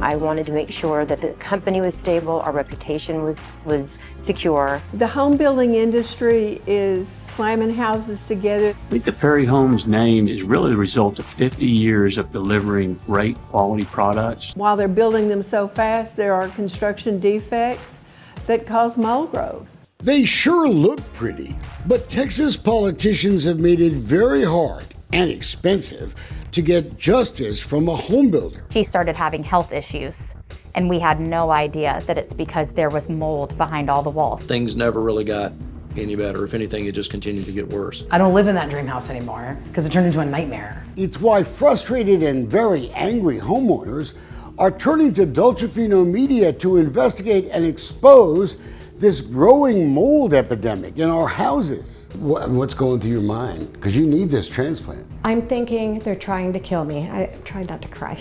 I wanted to make sure that the company was stable, our reputation was secure. The home building industry is slamming houses together. I think the Perry Homes name is really the result of 50 years of delivering great quality products. While they're building them so fast, there are construction defects that cause mold growth. They sure look pretty, but Texas politicians have made it very hard and expensive to get justice from a home builder. She started having health issues, and we had no idea that it's because there was mold behind all the walls. Things never really got any better. If anything, it just continued to get worse. I don't live in that dream house anymore because it turned into a nightmare. It's why frustrated and very angry homeowners are turning to Dolcefino Media to investigate and expose this growing mold epidemic in our houses. What's going through your mind? Because you need this transplant. I'm thinking they're trying to kill me. I try not to cry.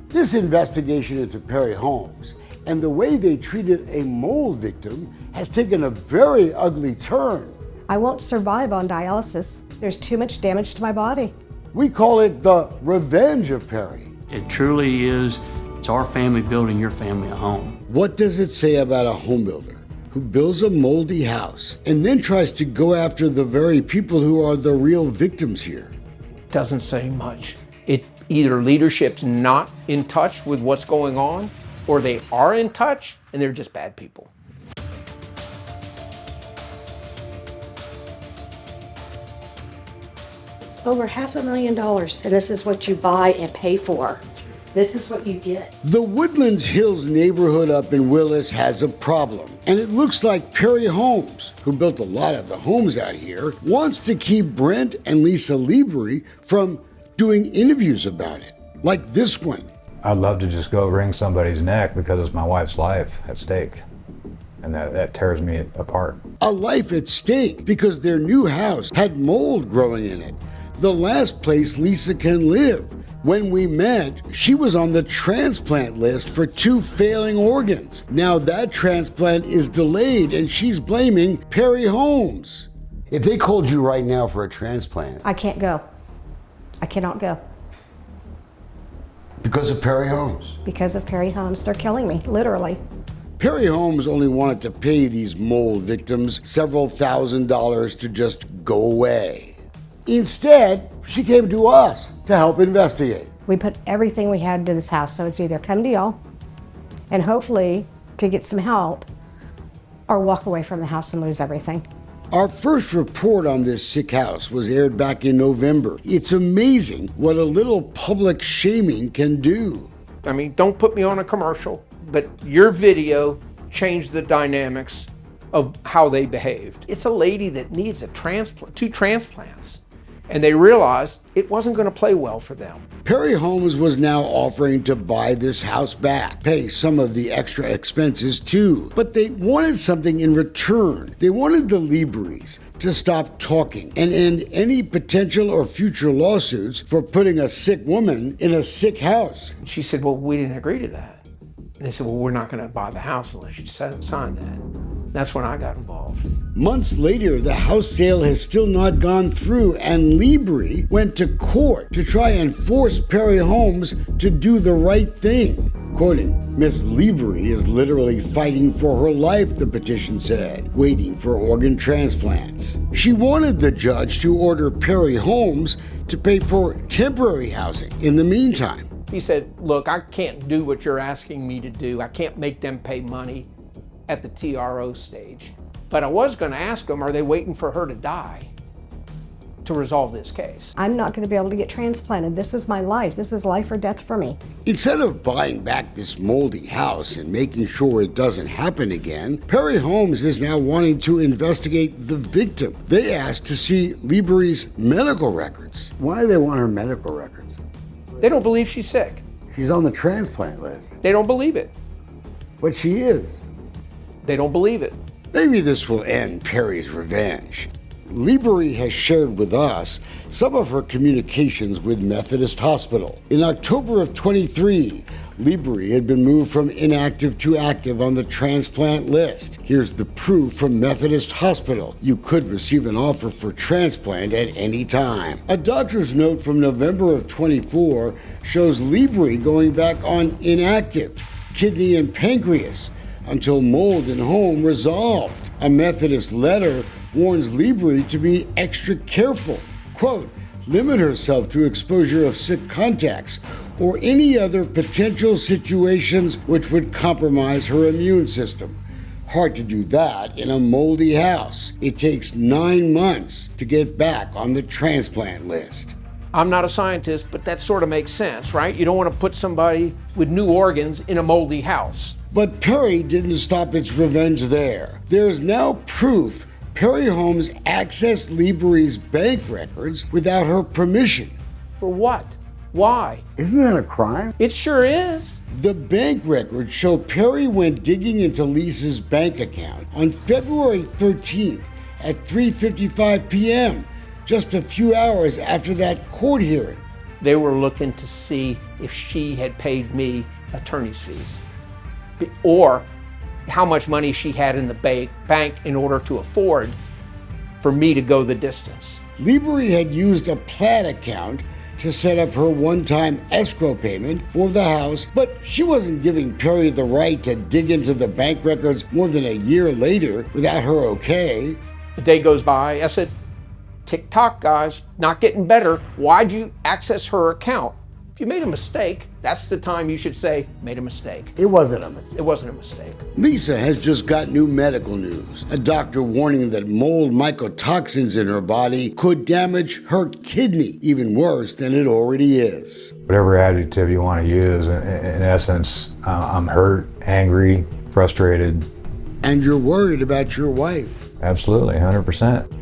This investigation into Perry Homes and the way they treated a mold victim has taken a very ugly turn. I won't survive on dialysis. There's too much damage to my body. We call it the revenge of Perry. It truly is. It's our family building your family a home. What does it say about a home builder who builds a moldy house and then tries to go after the very people who are the real victims here? Doesn't say much. It either leadership's not in touch with what's going on, or they are in touch and they're just bad people. Over $500,000, and this is what you buy and pay for. This is what you get. The Woodlands Hills neighborhood up in Willis has a problem, and it looks like Perry Homes, who built a lot of the homes out here, wants to keep Brent and Lisa Libri from doing interviews about it, like this one. I'd love to just go wring somebody's neck because it's my wife's life at stake, and that tears me apart. A life at stake because their new house had mold growing in it, the last place Lisa can live. When we met, she was on the transplant list for 2 failing organs. Now that transplant is delayed and she's blaming Perry Homes. If they called you right now for a transplant. I can't go. I cannot go. Because of Perry Homes? Because of Perry Homes. They're killing me, literally. Perry Homes only wanted to pay these mold victims several $1,000s to just go away. Instead, she came to us to help investigate. We put everything we had into this house, so it's either come to y'all and hopefully to get some help or walk away from the house and lose everything. Our first report on this sick house was aired back in November. It's amazing what a little public shaming can do. I mean, don't put me on a commercial, but your video changed the dynamics of how they behaved. It's a lady that needs a transplant, 2 transplants. And they realized it wasn't going to play well for them. Perry Homes was now offering to buy this house back, pay some of the extra expenses too. But they wanted something in return. They wanted the Libris to stop talking and end any potential or future lawsuits for putting a sick woman in a sick house. She said, well, we didn't agree to that. And they said, well, we're not going to buy the house unless you sign that. That's when I got involved. Months later, the house sale has still not gone through, and Libri went to court to try and force Perry Homes to do the right thing. Quoting, Miss Libri is literally fighting for her life, the petition said, waiting for organ transplants. She wanted the judge to order Perry Homes to pay for temporary housing in the meantime. He said, look, I can't do what you're asking me to do. I can't make them pay money at the TRO stage. But I was going to ask them, are they waiting for her to die to resolve this case? I'm not going to be able to get transplanted. This is my life. This is life or death for me. Instead of buying back this moldy house and making sure it doesn't happen again, Perry Homes is now wanting to investigate the victim. They asked to see Libri's medical records. Why do they want her medical records? They don't believe she's sick. She's on the transplant list. They don't believe it. But she is. They don't believe it. Maybe this will end Perry's revenge. Libri has shared with us some of her communications with Methodist Hospital. In October of 23, Libri had been moved from inactive to active on the transplant list. Here's the proof from Methodist Hospital. You could receive an offer for transplant at any time. A doctor's note from November of 24 shows Libri going back on inactive, kidney and pancreas, until mold and home resolved. A Methodist letter warns Libri to be extra careful. Quote, limit herself to exposure of sick contacts or any other potential situations which would compromise her immune system. Hard to do that in a moldy house. It takes 9 months to get back on the transplant list. I'm not a scientist, but that sort of makes sense, right? You don't want to put somebody with new organs in a moldy house. But Perry didn't stop its revenge there. There is now proof Perry Homes accessed Libri's bank records without her permission. For what? Why? Isn't that a crime? It sure is. The bank records show Perry went digging into Lisa's bank account on February 13th at 3:55 p.m., just a few hours after that court hearing. They were looking to see if she had paid me attorney's fees, or how much money she had in the bank in order to afford for me to go the distance. Libri had used a Plaid account to set up her one-time escrow payment for the house, but she wasn't giving Perry the right to dig into the bank records more than a year later without her okay. The day goes by, I said, tick-tock, guys, not getting better. Why'd you access her account? If you made a mistake, that's the time you should say, made a mistake. It wasn't a mistake. It wasn't a mistake. Lisa has just got new medical news. A doctor warning that mold mycotoxins in her body could damage her kidney, even worse than it already is. Whatever adjective you want to use, in essence, I'm hurt, angry, frustrated. And you're worried about your wife. Absolutely, 100%.